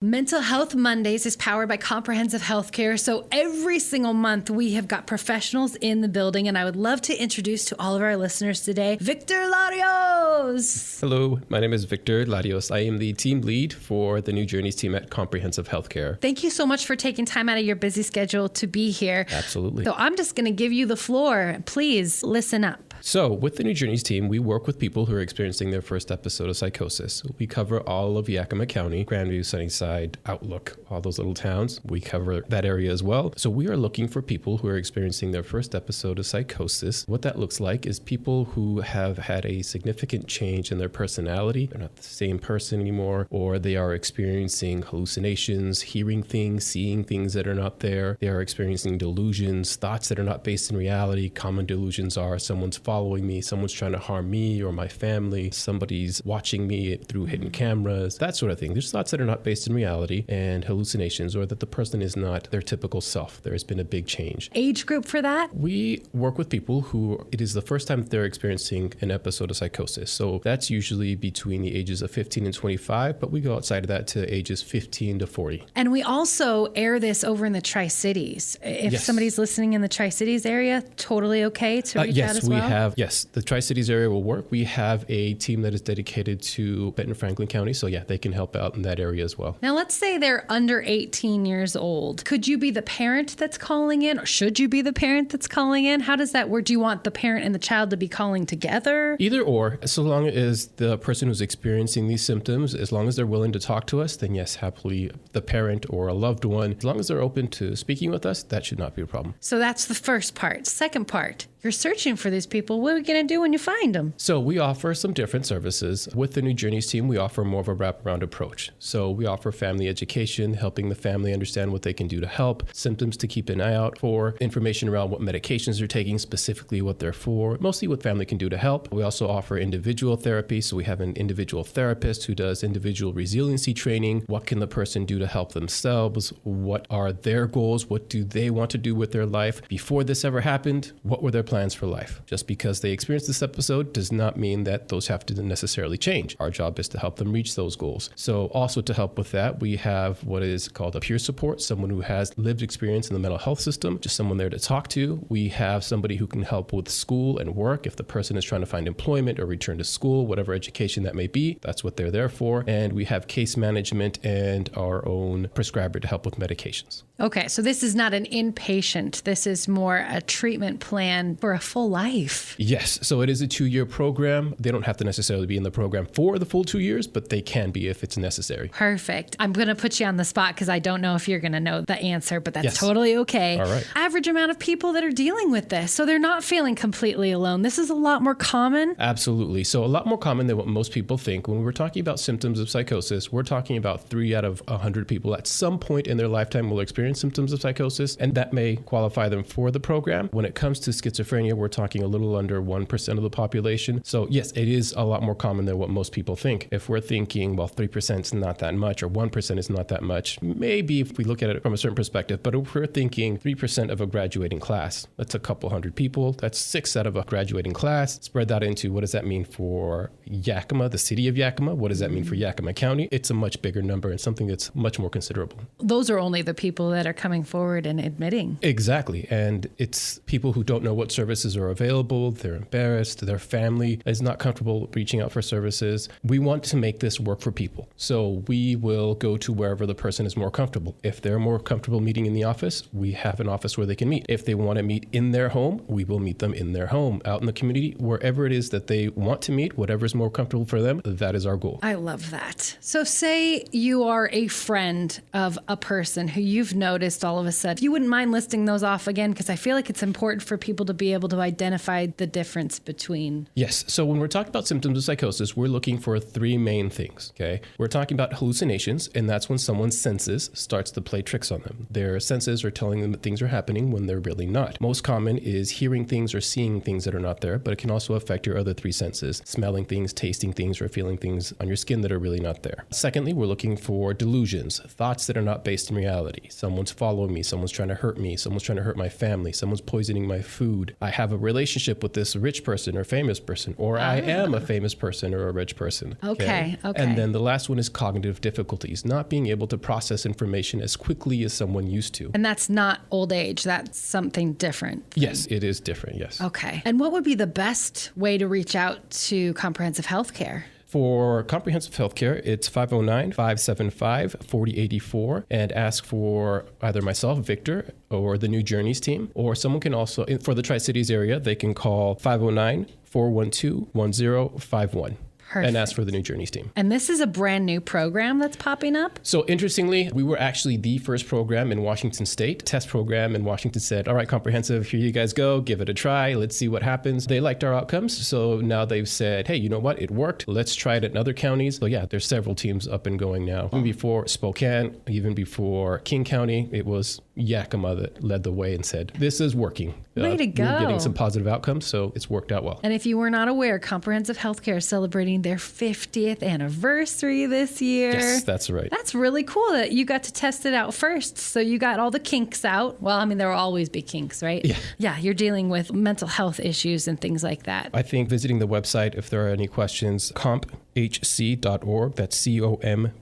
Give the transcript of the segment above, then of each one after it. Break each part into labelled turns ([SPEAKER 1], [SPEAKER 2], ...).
[SPEAKER 1] Mental Health Mondays is powered by Comprehensive Healthcare. So every single month we have got professionals in the building, and I would love to introduce to all of our listeners today, Victor Larios.
[SPEAKER 2] Hello, my name is Victor Larios. I am the team lead for the New Journeys team at Comprehensive Healthcare.
[SPEAKER 1] Thank you so much for taking time out of your busy schedule to be here.
[SPEAKER 2] Absolutely.
[SPEAKER 1] So I'm just going to give you the floor. Please listen up.
[SPEAKER 2] So with the New Journeys team, we work with people who are experiencing their first episode of psychosis. We cover all of Yakima County, Grandview, Sunnyside, Outlook, all those little towns. We cover that area as well. So we are looking for people who are experiencing their first episode of psychosis. What that looks like is people who have had a significant change in their personality. They're not the same person anymore, or they are experiencing hallucinations, hearing things, seeing things that are not there. They are experiencing delusions, thoughts that are not based in reality. Common delusions are someone's following me, someone's trying to harm me or my family, somebody's watching me through hidden cameras, that sort of thing. There's thoughts that are not based in reality and hallucinations, or that the person is not their typical self. There has been a big change.
[SPEAKER 1] Age group for that?
[SPEAKER 2] We work with people who it is the first time they're experiencing an episode of psychosis. So that's usually between the ages of 15 and 25, but we go outside of that to ages 15 to 40.
[SPEAKER 1] And we also air this over in the Tri-Cities. If somebody's listening in the Tri-Cities area, totally okay to reach out as well?
[SPEAKER 2] Yes, the Tri-Cities area will work. We have a team that is dedicated to Benton Franklin County. So yeah, they can help out in that area as well.
[SPEAKER 1] Now let's say they're under 18 years old. Could you be the parent that's calling in, or should you be the parent that's calling in? How does that work? Do you want the parent and the child to be calling together?
[SPEAKER 2] Either or, so long as the person who's experiencing these symptoms, as long as they're willing to talk to us, then yes, happily the parent or a loved one, as long as they're open to speaking with us, that should not be a problem.
[SPEAKER 1] So that's the first part. Second part, you're searching for these people. What are we going to do when you find them?
[SPEAKER 2] So we offer some different services. With the New Journeys team, we offer more of a wraparound approach. So we offer family education, helping the family understand what they can do to help, symptoms to keep an eye out for, information around what medications they're taking, specifically what they're for, mostly what family can do to help. We also offer individual therapy. So we have an individual therapist who does individual resiliency training. What can the person do to help themselves? What are their goals? What do they want to do with their life? Before this ever happened, what were their plans for life? Just because they experienced this episode does not mean that those have to necessarily change. Our job is to help them reach those goals. So also to help with that, we have what is called a peer support, someone who has lived experience in the mental health system, just someone there to talk to. We have somebody who can help with school and work. If the person is trying to find employment or return to school, whatever education that may be, that's what they're there for. And we have case management and our own prescriber to help with medications.
[SPEAKER 1] Okay, so this is not an inpatient. This is more a treatment plan for a full life.
[SPEAKER 2] Yes, so it is a 2-year program. They don't have to necessarily be in the program for the full 2 years, but they can be if it's necessary.
[SPEAKER 1] Perfect. I'm going to put you on the spot because I don't know if you're going to know the answer, but that's totally okay.
[SPEAKER 2] All right.
[SPEAKER 1] Average amount of people that are dealing with this, so they're not feeling completely alone. This is a lot more common.
[SPEAKER 2] Absolutely. So a lot more common than what most people think. When we're talking about symptoms of psychosis, we're talking about 3 out of 100 people at some point in their lifetime will experience symptoms of psychosis, and that may qualify them for the program. When it comes to schizophrenia, we're talking a little under 1% of the population. So yes, it is a lot more common than what most people think. If we're thinking, well, 3% is not that much, or 1% is not that much, maybe if we look at it from a certain perspective, but if we're thinking 3% of a graduating class, that's a couple hundred people. That's 6 out of a graduating class. Spread that into what does that mean for Yakima, the city of Yakima? What does that mean for Yakima County? It's a much bigger number and something that's much more considerable.
[SPEAKER 1] Those are only the people that are coming forward and admitting.
[SPEAKER 2] Exactly. And it's people who don't know what services are available. They're embarrassed. Their family is not comfortable reaching out for services. We want to make this work for people. So we will go to wherever the person is more comfortable. If they're more comfortable meeting in the office, we have an office where they can meet. If they want to meet in their home, we will meet them in their home, out in the community, wherever it is that they want to meet, whatever is more comfortable for them, that is our goal.
[SPEAKER 1] I love that. So say you are a friend of a person who you've noticed all of a sudden. You wouldn't mind listing those off again, because I feel like it's important for people to be able to identify the difference between.
[SPEAKER 2] Yes. So when we're talking about symptoms of psychosis, we're looking for 3 main things. Okay. We're talking about hallucinations, and that's when someone's senses starts to play tricks on them. Their senses are telling them that things are happening when they're really not. Most common is hearing things or seeing things that are not there, but it can also affect your other 3 senses, smelling things, tasting things, or feeling things on your skin that are really not there. Secondly, we're looking for delusions, thoughts that are not based in reality. Someone's following me, someone's trying to hurt me, someone's trying to hurt my family, someone's poisoning my food. I have a relationship with this rich person or famous person, or I am a famous person or a rich person.
[SPEAKER 1] Okay.
[SPEAKER 2] And then the last one is cognitive difficulties, not being able to process information as quickly as someone used to.
[SPEAKER 1] And that's not old age. That's something different.
[SPEAKER 2] Yes, it is different. Yes.
[SPEAKER 1] Okay. And what would be the best way to reach out to comprehensive health care?
[SPEAKER 2] For comprehensive healthcare, it's 509-575-4084 and ask for either myself, Victor, or the New Journeys team, or someone can also, for the Tri-Cities area, they can call 509-412-1051.
[SPEAKER 1] Perfect.
[SPEAKER 2] And ask for the New Journeys team.
[SPEAKER 1] And this is a brand new program that's popping up?
[SPEAKER 2] So interestingly, we were actually the first program in Washington State, test program in Washington said, all right, comprehensive, here you guys go, give it a try, let's see what happens. They liked our outcomes. So now they've said, hey, you know what, it worked. Let's try it in other counties. So yeah, there's several teams up and going now. Even before Spokane, even before King County, it was Yakima that led the way and said, this is working.
[SPEAKER 1] Way to go.
[SPEAKER 2] We're getting some positive outcomes, so it's worked out well.
[SPEAKER 1] And if you were not aware, Comprehensive Healthcare is celebrating their 50th anniversary this year.
[SPEAKER 2] Yes, that's right.
[SPEAKER 1] That's really cool that you got to test it out first. So you got all the kinks out. Well, I mean, there will always be kinks, right?
[SPEAKER 2] Yeah.
[SPEAKER 1] Yeah, you're dealing with mental health issues and things like that.
[SPEAKER 2] I think visiting the website, if there are any questions, comphc.org, that's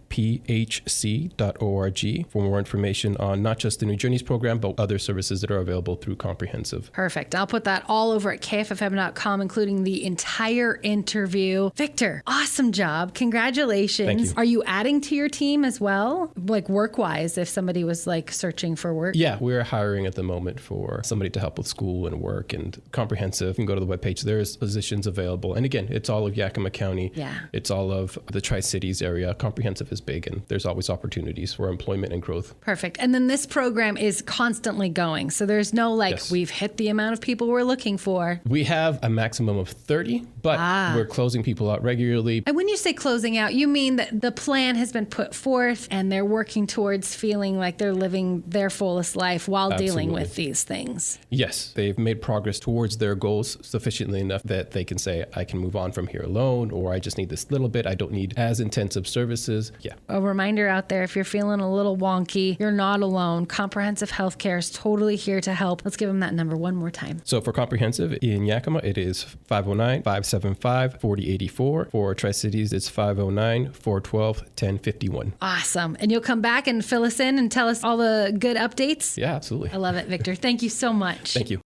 [SPEAKER 2] comphc.org, for more information on not just the New Journeys program, but other services that are available through Comprehensive.
[SPEAKER 1] Perfect. I'll put that all over at kffm.com, including the entire interview. Victor, awesome job. Congratulations.
[SPEAKER 2] Thank you.
[SPEAKER 1] Are you adding to your team as well? Like work-wise, if somebody was like searching for work?
[SPEAKER 2] Yeah, we're hiring at the moment for somebody to help with school and work and Comprehensive. You can go to the webpage. There's positions available. And again, it's all of Yakima County.
[SPEAKER 1] Yeah.
[SPEAKER 2] It's all of the Tri-Cities area. Comprehensive is big, and there's always opportunities for employment and growth.
[SPEAKER 1] Perfect. And then this program is constantly going. So there's no like,
[SPEAKER 2] Yes.
[SPEAKER 1] we've hit the amount of people we're looking for.
[SPEAKER 2] We have a maximum of 30, but we're closing people out regularly.
[SPEAKER 1] And when you say closing out, you mean that the plan has been put forth and they're working towards feeling like they're living their fullest life while dealing with these things.
[SPEAKER 2] Yes, they've made progress towards their goals sufficiently enough that they can say, I can move on from here alone, or I just need this little bit. I don't need as intensive services. Yeah.
[SPEAKER 1] A reminder out there, if you're feeling a little wonky, you're not alone. Comprehensive Healthcare is totally here to help. Let's give them that number one more time.
[SPEAKER 2] So for Comprehensive in Yakima, it is 509-575-4084. For Tri-Cities, it's 509-412-1051.
[SPEAKER 1] Awesome. And you'll come back and fill us in and tell us all the good updates?
[SPEAKER 2] Yeah, absolutely.
[SPEAKER 1] I love it, Victor. Thank you so much.
[SPEAKER 2] Thank you.